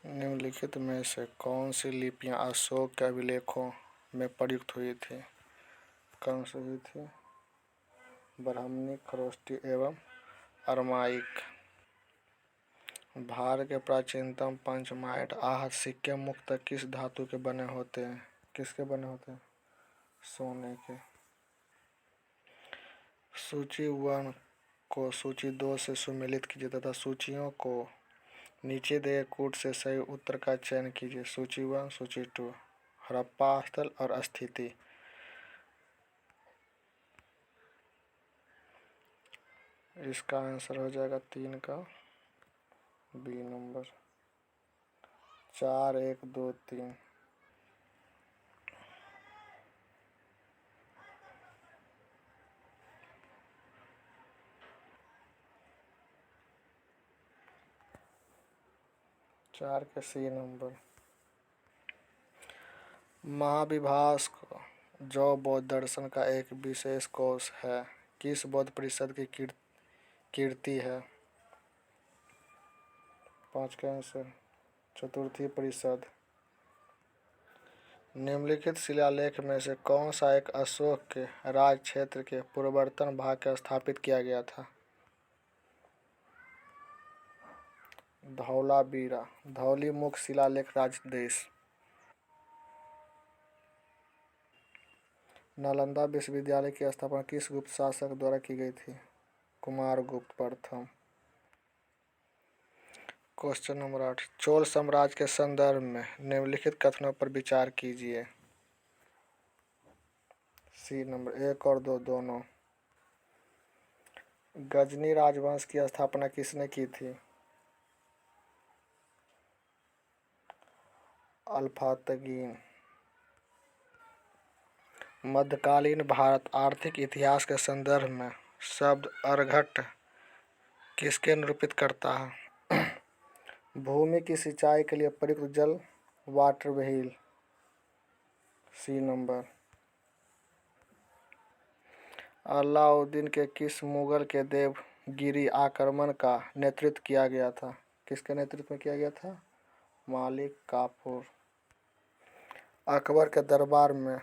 निम्नलिखित में से कौन सी लिपियां अशोक के अभिलेखों में प्रयुक्त हुई थी? कौन सी हुई थी? ब्राह्मी, खरोष्टी एवं अरमाइक। भारत के प्राचीनतम पंचमाइट आहत सिक्के मुख्यतः किस धातु के बने होते हैं? किसके बने होते हैं? सोने के। सूची 1 को सूची 2 से सुमेलित कीजिए तथा सूचियों को नीचे दिए कूट से सही उत्तर का चयन कीजिए। सूची 1, सूची 2। हड़प्पा स्थल और स्थिति। इसका आंसर हो जाएगा 3 का बी नंबर। 4, 1, 2, 3। चार के सी नंबर। महाविभास जो बौद्ध दर्शन का एक विशेष कोश है, किस बौद्ध परिषद की कीर्ति है? 5 का आंसर चतुर्थी परिषद। निम्नलिखित शिलालेख में से कौन सा एक अशोक के राज क्षेत्र के पूर्ववर्तन भाग के स्थापित किया गया था? धौलावीरा। धौली मुख्य शिलालेख राजदेश। नालंदा विश्वविद्यालय की स्थापना किस गुप्त शासक द्वारा की गई थी? कुमारगुप्त प्रथम। Question number 8। चोल साम्राज्य के संदर्भ में निम्नलिखित कथनों पर विचार कीजिए। सी नंबर 1 और 2 दोनों। गजनी राजवंश की स्थापना किसने की थी? अल्फातगीन। मध्यकालीन भारत आर्थिक इतिहास के संदर्भ में शब्द अर्घट किसके निरूपित करता है? भूमि की सिंचाई के लिए प्रयुक्त जल water wheel. C number. Alauddin के किस मुगल के देवगिरी आक्रमण का नेतृत्व किया गया था? किसके नेतृत्व में किया गया था? मालिक काफूर। अकबर के दरबार में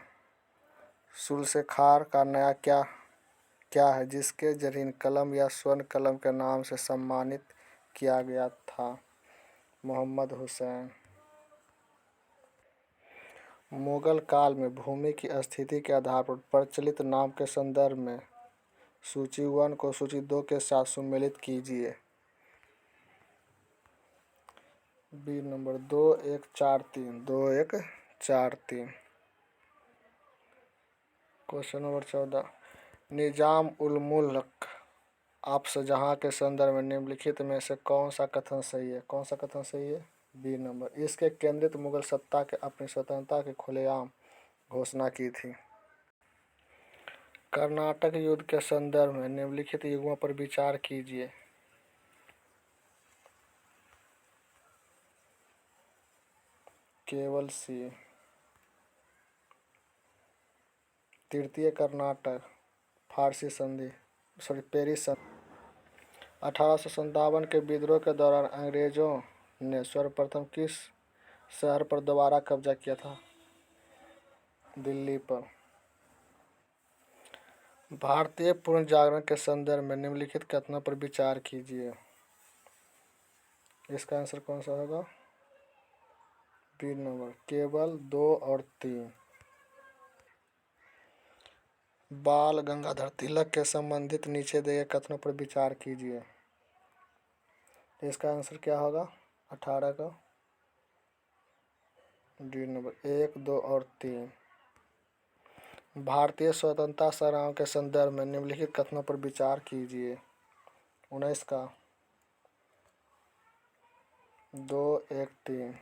जुल्फ़िकार का नया क्या है जिसके जरीन कलम या स्वर्ण कलम के नाम से सम्मानित किया गया था? मोहम्मद हुसैन। मुगल काल में भूमि की स्थिति के आधार पर प्रचलित नाम के संदर्भ में सूची 1 को सूची 2 के साथ सुमेलित कीजिए। B number 2, 1, 4, 3। 2, 1, 4, 3। Question number 14। Nizam ul Mulk अफशजहाँ के संदर्भ में निम्नलिखित में से कौन सा कथन सही है? कौन सा कथन सही है? B number. इसके केंद्रित मुगल सत्ता के अपनी स्वतंत्रता की खुलेआम घोषणा की थी। कर्नाटक युद्ध के संदर्भ में निम्नलिखित युग्मों पर विचार कीजिए। केवल सी। तृतीय कर्नाटक फारसी संधि पेरिस संधि। 1857 के विद्रोह के दौरान अंग्रेजों ने सर्वप्रथम किस शहर पर दोबारा कब्जा किया था? दिल्ली पर। भारतीय पुनर्जागरण के संदर्भ में निम्नलिखित कथनों पर विचार कीजिए। इसका आंसर कौन सा होगा? B number. केवल 2 और 3। बाल गंगाधर तिलक के संबंधित नीचे दिए कथनों पर विचार कीजिए। इसका आंसर क्या होगा? 18 का डी नंबर। 1, 2 और 3। भारतीय स्वतंत्रता संग्राम के संदर्भ में निम्नलिखित कथनों पर विचार कीजिए। 19 का 2, 1, 3।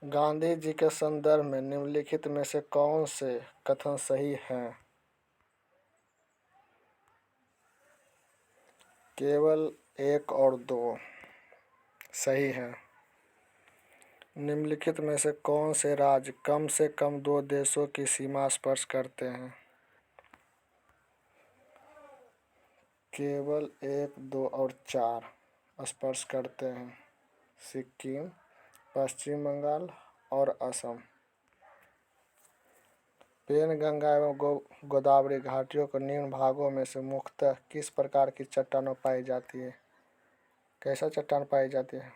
गांधी जी के संदर्भ में निम्नलिखित में से कौन से कथन सही हैं? केवल 1 और 2 सही है। निम्नलिखित में से कौन से राज्य कम से कम 2 देशों की सीमा स्पर्श करते हैं? केवल 1, 2 और 4 स्पर्श करते हैं। सिक्किम, पश्चिम बंगाल और असम। पेनगंगा एवं गोदावरी घाटियों के निम्न भागों में से मुख्यतः किस प्रकार की चट्टानें पाई जाती है? कैसा चट्टान पाई जाती है?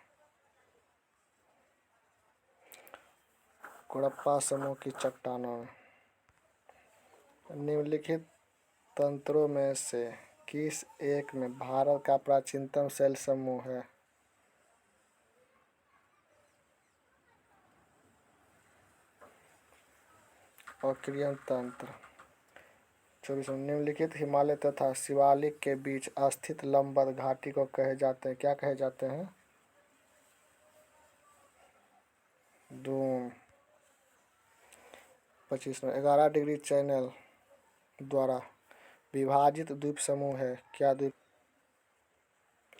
कुड़प्पा समूह की चट्टानों। निम्नलिखित तंत्रों में से किस एक में भारत का प्राचीनतम शैल समूह है? ऑक्रियन तंत्र। 24। निम्नलिखित हिमालय तथा शिवालिक के बीच स्थित लंबवत घाटी को कहे जाते हैं? क्या कहे जाते हैं? दून। 25। 11 डिग्री चैनल द्वारा विभाजित द्वीप समूह है? क्या द्वीप?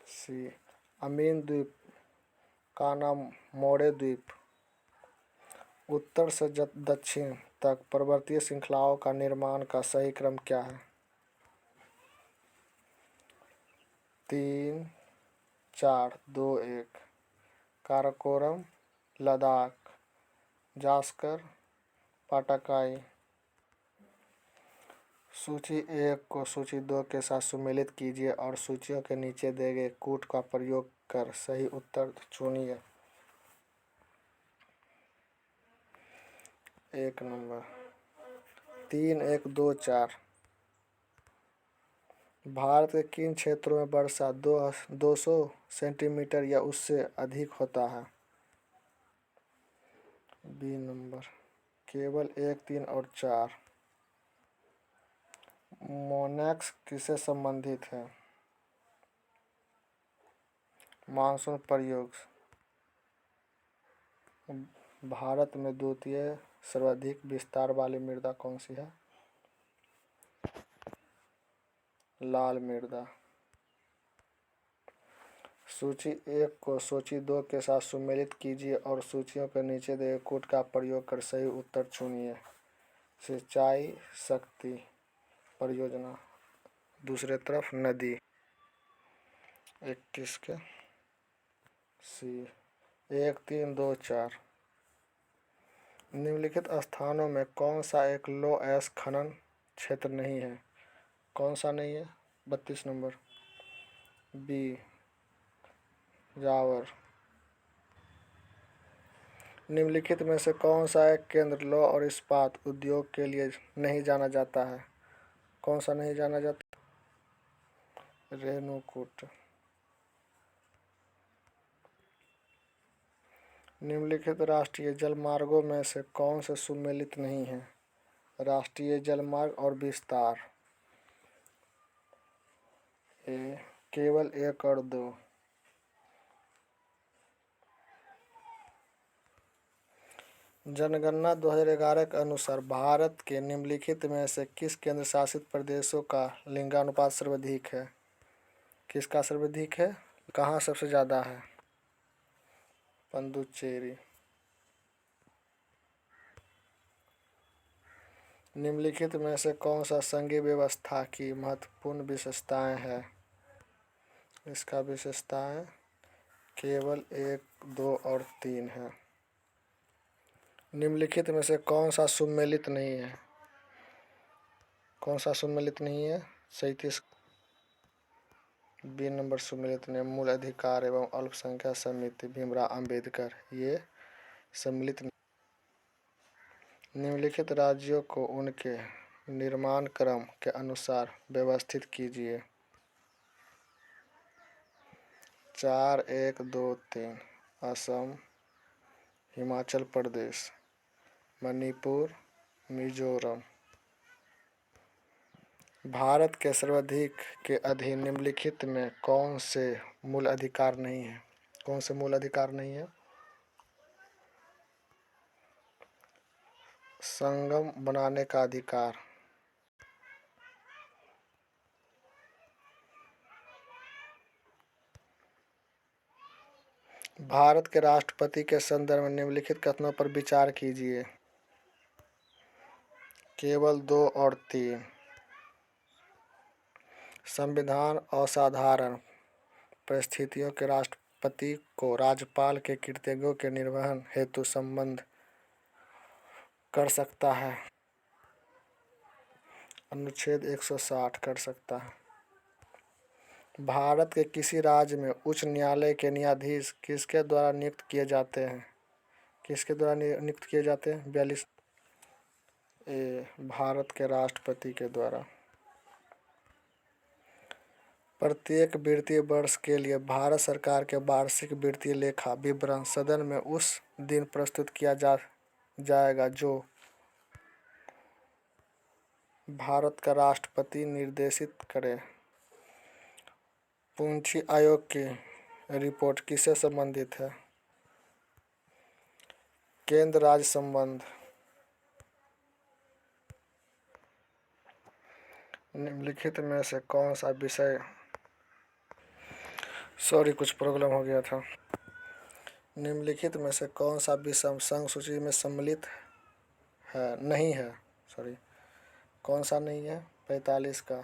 सी। अमीन द्वीप, कानामोड़े द्वीप। उत्तर से दक्षिण तक पर्वतीय श्रृंखलाओं का निर्माण का सही क्रम क्या है? 3, 4, 2, 1। काराकोरम, लद्दाख, जास्कर, पाटाकाई। सूची 1 को सूची 2 के साथ सम्मिलित कीजिए और सूचियों के नीचे दिए गए कूट का प्रयोग कर सही उत्तर चुनिए। 1 नंबर 3, 1, 2, 4। भारत के किन क्षेत्रों में वर्षा 200 सेंटीमीटर या उससे अधिक होता है? बी नंबर केवल 1, 3 और 4। मोनैक्स किससे संबंधित है? मानसून प्रयोग। भारत में द्वितीय सर्वाधिक विस्तार वाली मृदा कौन सी है? लाल मृदा। सूची 1 को सूची 2 के साथ सम्मिलित कीजिए और सूचियों के नीचे दिए कूट का प्रयोग कर सही उत्तर चुनिए। सिंचाई शक्ति परियोजना, दूसरे तरफ नदी। 21 के सी। 1, 3, 2, 4। निम्नलिखित स्थानों में कौन सा एक लो एश खनन क्षेत्र नहीं है? कौन सा नहीं है? 32 नंबर बी जावर। निम्नलिखित में से कौन सा एक केंद्र लौह और इस्पात उद्योग के लिए नहीं जाना जाता है? कौन सा नहीं जाना जाता? रेणुकूट। निम्नलिखित राष्ट्रीय जलमार्गों में से कौन से सम्मिलित नहीं है? राष्ट्रीय जलमार्ग और विस्तार। ए केवल 1 और 2। जनगणना 2011 के अनुसार भारत के निम्नलिखित में से किस केंद्र शासित प्रदेशों का लिंगानुपात सर्वाधिक है? किसका सर्वाधिक है? कहाँ सबसे ज़्यादा है? पुडुचेरी। निम्नलिखित में से कौन सा संघीय व्यवस्था की महत्वपूर्ण विशेषताएं है? इसका विशेषताएं केवल 1, 2 और 3 है। निम्नलिखित में से कौन सा सम्मिलित नहीं है? कौन सा सम्मिलित नहीं है? 37 बी नंबर सम्मिलित नहीं। मूल अधिकार एवं अल्पसंख्यक समिति भीमराव अंबेडकर ये सम्मिलित नहीं। निम्नलिखित राज्यों को उनके निर्माण क्रम के अनुसार व्यवस्थित कीजिए। 4, 1, 2, 3। असम, हिमाचल प्रदेश, मणिपुर, मिजोरम। भारत के सर्वाधिक के अधीन निम्नलिखित में कौन से मूल अधिकार नहीं है? कौन से मूल अधिकार नहीं है? संगम बनाने का अधिकार। भारत के राष्ट्रपति के संदर्भ में निम्नलिखित कथनों पर विचार कीजिए। केवल 2 और 3। संविधान असाधारण परिस्थितियों के राष्ट्रपति को राज्यपाल के कर्तव्यों के निर्वहन हेतु संबद्ध कर सकता है। अनुच्छेद 160 कर सकता है। भारत के किसी राज्य में उच्च न्यायालय के न्यायाधीश किसके द्वारा नियुक्त किए जाते हैं? किसके द्वारा नियुक्त किए जाते हैं? 42 ए भारत के राष्ट्रपति के द्वारा। प्रत्येक वित्तीय वर्ष के लिए भारत सरकार के वार्षिक वित्तीय लेखा विवरण सदन में उस दिन प्रस्तुत किया जाएगा जो भारत का राष्ट्रपति निर्देशित करे। पूंजी आयोग की रिपोर्ट किससे संबंधित है? केंद्र राज्य संबंध। निम्नलिखित में से कौन सा विषय कुछ प्रॉब्लम हो गया था। निम्नलिखित में से कौन सा विषय संघ सूची में सम्मिलित नहीं है? कौन सा नहीं है? 45 का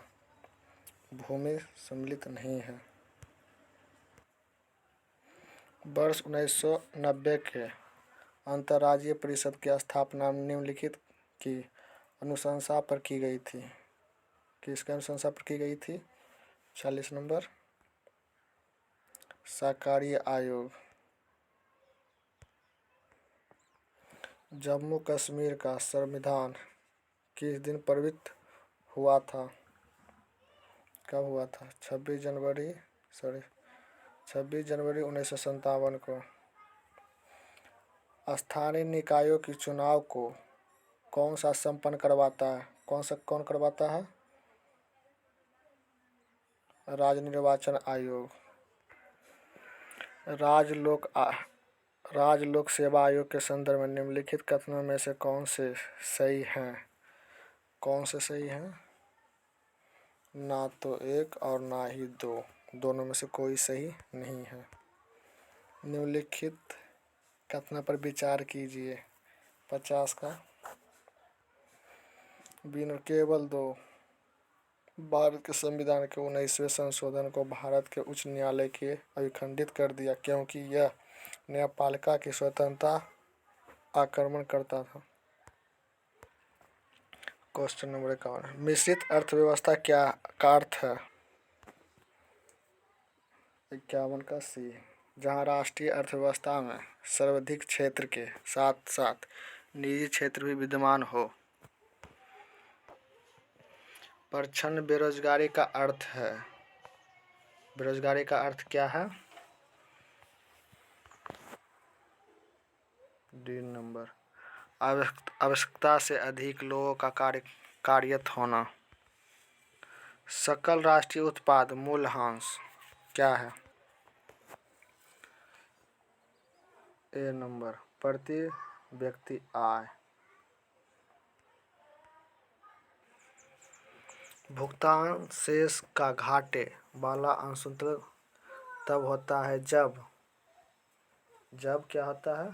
भूमि सम्मिलित नहीं है। वर्ष 1990 के अंतर्राज्यीय परिषद की स्थापना निम्नलिखित की अनुशंसा पर की गई थी। किसकी अनुशंसा पर की गई थी? 40 नंबर शाकाहारी आयोग। जम्मू कश्मीर का संविधान किस दिन प्रवृत्त हुआ था? कब हुआ था? 26 जनवरी 1957 को। स्थानीय निकायों की चुनाव को कौन सा संपन्न करवाता है? कौन करवाता है? राज्य निर्वाचन आयोग। राज्य लोक सेवा आयोग के संदर्भ में निम्नलिखित कथनों में से कौन से सही हैं? कौन से सही हैं? ना तो एक और ना ही दो, दोनों में से कोई सही नहीं है। निम्नलिखित कथनों पर विचार कीजिए। 50 का केवल दो। भारत के संविधान के 19वें संशोधन को भारत के उच्च न्यायालय के अभिखंडित कर दिया क्योंकि यह न्यायपालिका की स्वतंत्रता आक्रमण करता था। क्वेश्चन नंबर 51, मिश्रित अर्थव्यवस्था क्या का अर्थ है? 51 का सी, जहां राष्ट्रीय अर्थव्यवस्था में सर्वाधिक क्षेत्र के साथ साथ निजी क्षेत्र भी विद्यमान हो। प्रच्छन्न बेरोजगारी का अर्थ है। बेरोजगारी का अर्थ क्या है? डी नंबर आवश्यकता से अधिक लोगों का कार्यरत होना। सकल राष्ट्रीय उत्पाद मूल्यह्रास क्या है? ए नंबर प्रति व्यक्ति आय। भुगतान शेष का घाटे वाला असंतुलन तब होता है जब क्या होता है?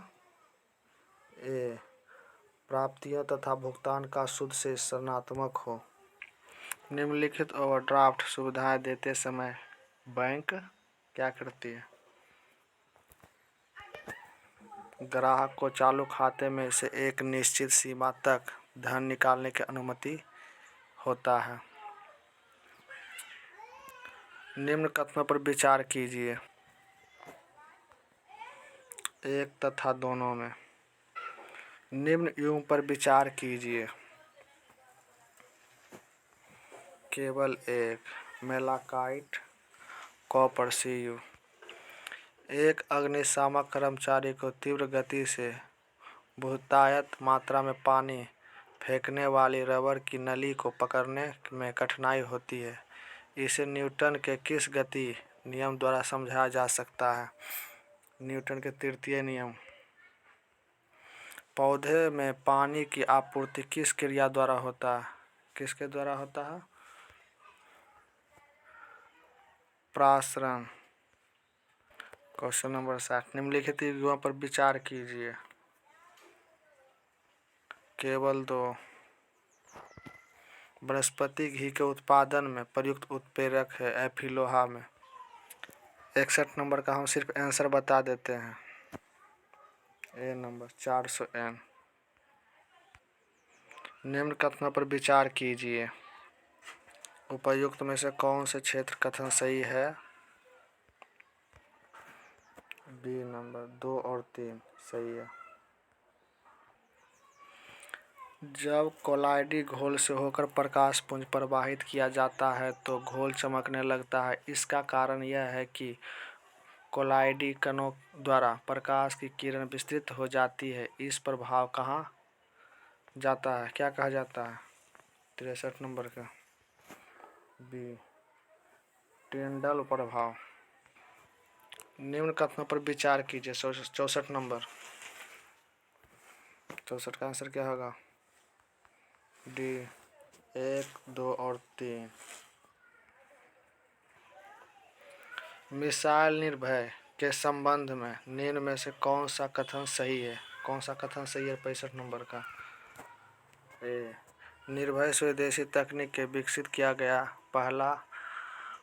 ए प्राप्तियों तथा भुगतान का शुद्ध शेष ऋणात्मक हो। निम्नलिखित ओवरड्राफ्ट सुविधाएं देते समय बैंक क्या करती है? ग्राहक को चालू खाते में से एक निश्चित सीमा तक धन निकालने की अनुमति होता है। निम्न कथनों पर विचार कीजिए। एक तथा दोनों में। निम्न युग्म पर विचार कीजिए। केवल एक मेलाकाइट कॉपर Cu। एक अग्निशामक कर्मचारी को तीव्र गति से बहुतायत मात्रा में पानी फेंकने वाली रबर की नली को पकड़ने में कठिनाई होती है। इसे न्यूटन के किस गति नियम द्वारा समझाया जा सकता है? न्यूटन के तृतीय नियम। पौधे में पानी की आपूर्ति किस क्रिया द्वारा होता है? किसके द्वारा होता है? प्रासरण। क्वेश्चन नंबर 60, निम्नलिखित युग्मों पर विचार कीजिए। केवल दो। वनस्पति घी के उत्पादन में प्रयुक्त उत्प्रेरक है एफिलोहा में। 61 नंबर का हम सिर्फ आंसर बता देते हैं। ए नंबर 400 n। निम्न कथनों पर विचार कीजिए। उपर्युक्त में से कौन से क्षेत्र कथन सही है? बी नंबर 2 और 3 सही है। जब कोलाइडी घोल से होकर प्रकाश पुंज प्रवाहित किया जाता है तो घोल चमकने लगता है। इसका कारण यह है कि कोलाइडी कणों द्वारा प्रकाश की किरण विस्तृत हो जाती है। इस प्रभाव कहाँ जाता है, क्या कहा जाता है? 63 नंबर का बी टिंडल प्रभाव। निम्न कथनों पर विचार कीजिए। 64 नंबर 64 का आंसर क्या होगा? डी 1, 2 और 3। मिसाइल निर्भय के संबंध में निम्न में से कौन सा कथन सही है? कौन सा कथन सही है 65 नंबर का? ए निर्भय स्वदेशी तकनीक के विकसित किया गया पहला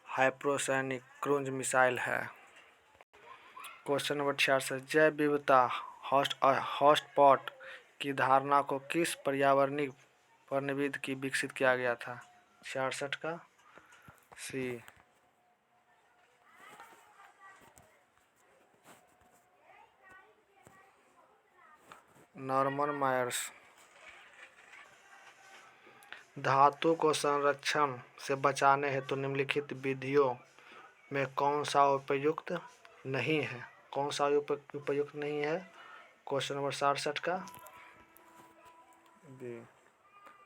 हाइपरसोनिक क्रूज मिसाइल है। Question number 66। जैव विविधता हॉटस्पॉट की धारणा को किस पर्यावरणीय परिनिविद की विकसित किया गया था? 66 का सी नॉर्मन मायर्स। धातु को संरक्षण से बचाने हेतु निम्नलिखित विधियों में कौन सा उपयुक्त नहीं है? कौन सा उपयुक्त नहीं है? क्वेश्चन नंबर 67 का बी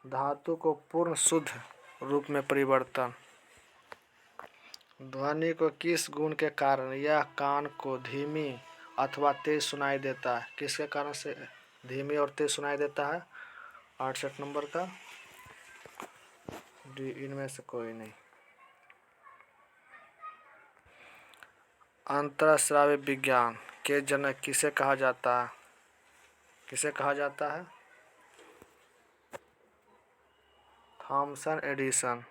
धातु को पूर्ण शुद्ध रूप में परिवर्तन। ध्वनि को किस गुण के कारण यह कान को धीमी अथवा तेज सुनाई देता है? किसके कारण से धीमी और तेज सुनाई देता है? 68 नंबर का डी इनमें से कोई नहीं। अंतःस्रावी विज्ञान के जनक किसे कहा जाता है? किसे कहा जाता है? Thompson Edison.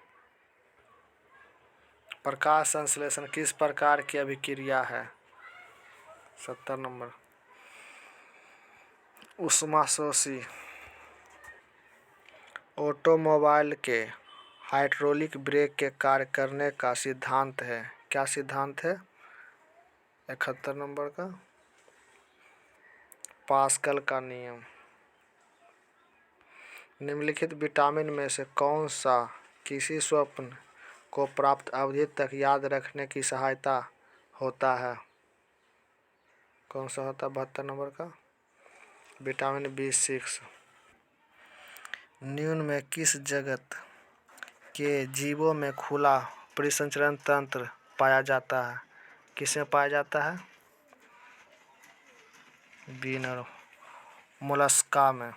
प्रकाश संश्लेषण किस प्रकार की अभिक्रिया है? 70 नंबर ऊष्माशोषी। ऑटोमोबाइल के हाइड्रोलिक ब्रेक के कार्य करने का सिद्धांत है। क्या सिद्धांत है? 71 नंबर का पास्कल का नियम। निम्नलिखित विटामिन में से कौन सा किसी स्वप्न को प्राप्त अवधि तक याद रखने की सहायता होता है? कौन सा होता है? 72 नंबर का विटामिन B6। निम्न में किस जगत के जीवों में खुला परिसंचरण तंत्र पाया जाता है? किसमें पाया जाता है? बी मोलस्का में।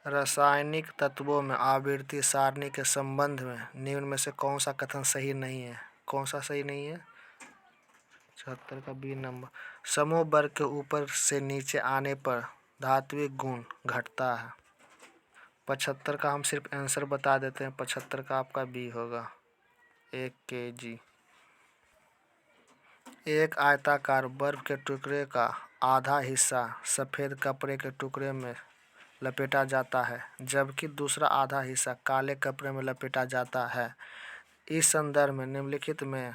रासायनिक तत्वों में आवृत्ति सारणी के संबंध में निम्न में से कौन सा कथन सही नहीं है? कौन सा सही नहीं है? 74 का बी नंबर समूह वर्ग के ऊपर से नीचे आने पर धात्विक गुण घटता है। 75 का हम सिर्फ आंसर बता देते हैं। 75 का आपका बी होगा 1 kg। एक आयताकार बर्फ के टुकड़े का आधा हिस्सा सफ़ेद कपड़े के टुकड़े में लपेटा जाता है जबकि दूसरा आधा हिस्सा काले कपड़े में लपेटा जाता है। इस संदर्भ में निम्नलिखित में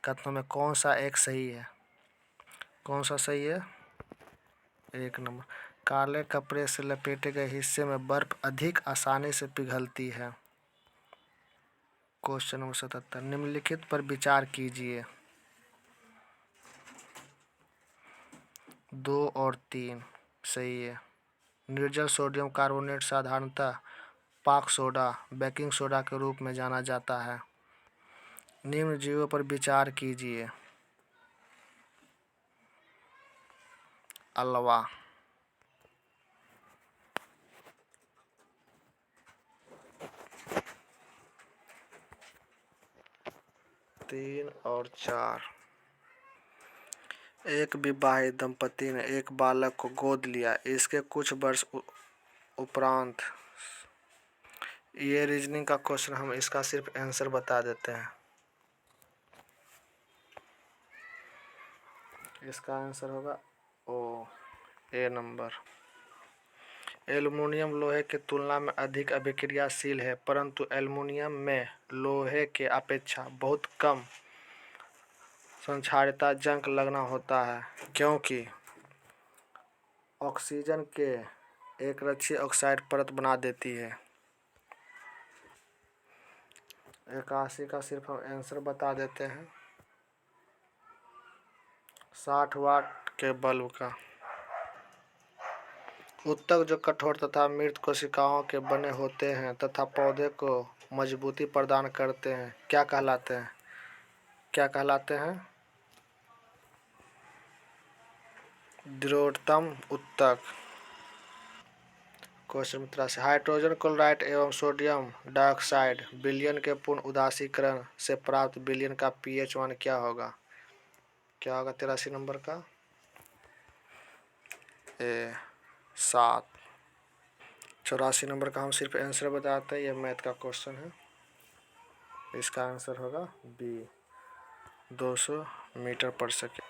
कथनों में कौन सा एक सही है? कौन सा सही है? 1 नंबर काले कपड़े से लपेटे गए हिस्से में बर्फ अधिक आसानी से पिघलती है। Question number 77। निम्नलिखित पर विचार कीजिए। 2 और 3 सही है। निर्जल सोडियम कार्बोनेट साधारणतः पाक सोडा, बेकिंग सोडा के रूप में जाना जाता है। निम्न जीवों पर विचार कीजिए। अल्वा। 3 और 4। एक विवाहित दंपति ने एक बालक को गोद लिया। इसके कुछ वर्ष उपरांत ये रीजनिंग का क्वेश्चन हम इसका सिर्फ आंसर बता देते हैं। इसका आंसर होगा ओ, ए नंबर। एल्युमिनियम लोहे की तुलना में अधिक अभिक्रियाशील है, परंतु एल्युमिनियम में लोहे के अपेक्षा बहुत कम संक्षारिता जंग लगना होता है, क्योंकि ऑक्सीजन के एकरक्षीय ऑक्साइड परत बना देती है। 81 का सिर्फ हम आंसर बता देते हैं। 60 वाट के बल्ब का। ऊतक जो कठोर तथा मृत कोशिकाओं के बने होते हैं तथा पौधे को मजबूती प्रदान करते हैं, क्या कहलाते हैं? क्या कहलाते हैं? दृढ़तम ऊतक। क्वेश्चन 83। हाइड्रोजन क्लोराइड एवं सोडियम डाइऑक्साइड विलयन के पूर्ण उदासीकरण से प्राप्त विलयन का pH मान क्या होगा? क्या होगा 83 नंबर का? 7। 84 नंबर का हम सिर्फ आंसर बताते हैं, यह मैथ का क्वेश्चन है। इसका आंसर होगा बी, 200 मीटर पर सेकेंड।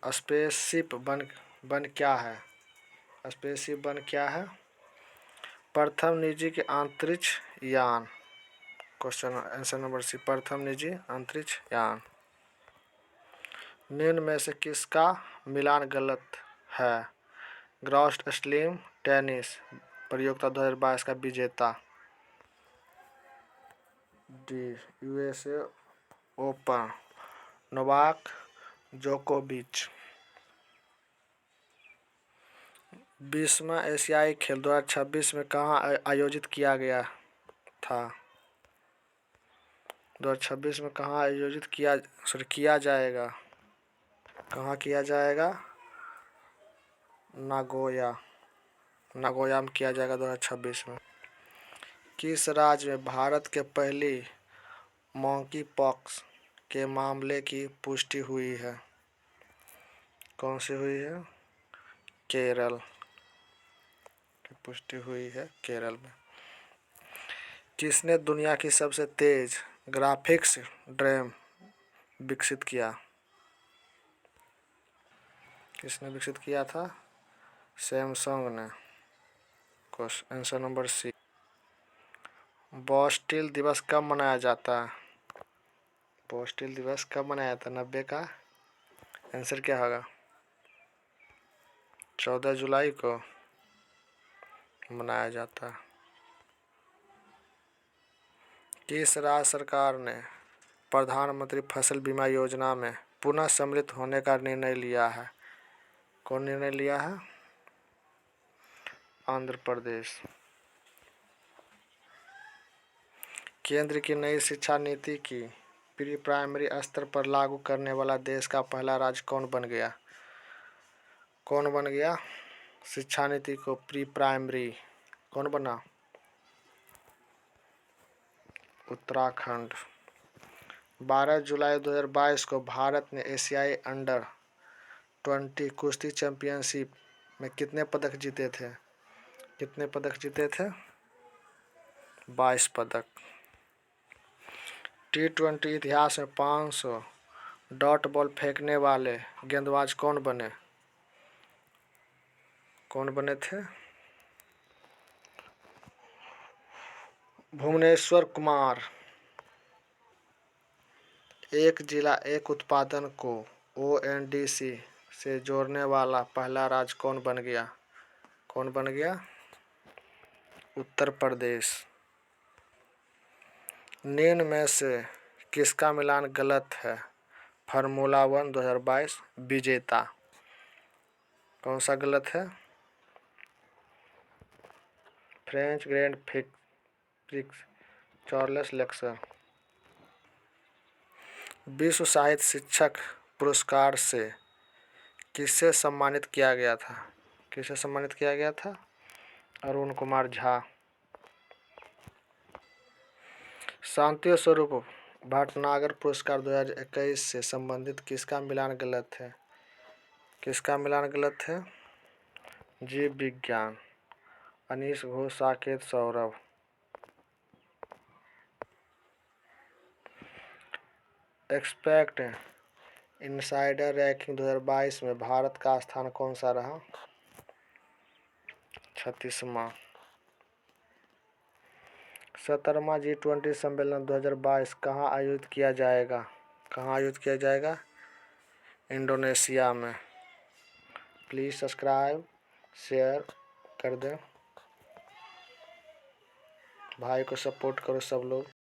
स्पेसशिप बन क्या है? स्पेसशिप बन क्या है? प्रथम निजी के अंतरिक्ष यान। क्वेश्चन आंसर नंबर सी, प्रथम निजी अंतरिक्ष यान। निम्न में से किसका मिलान गलत है? ग्रॉस स्लिम टेनिस प्रतियोगिता 2022 का विजेता। डी, यूएसए ओपन, नोवाक जोकोविच। 20वां एशियाई खेल 2026 में कहाँ आयोजित किया गया था? 2026 में कहाँ आयोजित किया जाएगा? कहाँ किया जाएगा? नागोया में किया जाएगा 2026 में। किस राज्य में भारत के पहली मंकी पॉक्स के मामले की पुष्टि हुई है? कौन सी हुई है? केरल की पुष्टि हुई है, केरल में। किसने दुनिया की सबसे तेज ग्राफिक्स ड्रैम विकसित किया? किसने विकसित किया था? सैमसंग ने। Question answer number C. Bastille दिवस कब मनाया जाता है? बास्टिल दिवस कब मनाया जाता है? 90 का आंसर क्या होगा? 14 जुलाई को मनाया जाता है। किस राज्य सरकार ने प्रधानमंत्री फसल बीमा योजना में पुनः सम्मिलित होने का निर्णय लिया है? कौन निर्णय लिया है? आंध्र प्रदेश। केंद्र की नई शिक्षा नीति की प्री प्राइमरी स्तर पर लागू करने वाला देश का पहला राज्य कौन बन गया? कौन बन गया? शिक्षा नीति को प्री प्राइमरी कौन बना? उत्तराखंड। 12 जुलाई 2022 को भारत ने एशियाई अंडर 20 कुश्ती चैंपियनशिप में कितने पदक जीते थे? कितने पदक जीते थे? 22 पदक। T20 इतिहास में 500 डॉट बॉल फेंकने वाले गेंदबाज कौन बने? कौन बने थे? भुवनेश्वर कुमार। एक जिला एक उत्पादन को ONDC से जोड़ने वाला पहला राज्य कौन बन गया? कौन बन गया? उत्तर प्रदेश। निम्न में से किसका मिलान गलत है? फार्मूला 1 2022 विजेता। कौन सा गलत है? French Grand Prix Charles Leclerc. विश्व साहित्य शिक्षक पुरस्कार से किसे सम्मानित किया गया था? किसे सम्मानित किया गया था? अरुण कुमार झा। शांति स्वरूप भटनागर पुरस्कार 2021 से संबंधित किसका मिलान गलत है? किसका मिलान गलत है? जीव विज्ञान, Anish Ghosh, Saket Saurabh. Expect insider ranking 2022 में भारत का स्थान कौन सा रहा? 36वां। 17वां G20 सम्मेलन 2022 कहाँ आयोजित किया जाएगा? कहाँ आयोजित किया जाएगा? इंडोनेशिया में। प्लीज़ सब्सक्राइब शेयर कर दें, भाई को सपोर्ट करो सब लोग।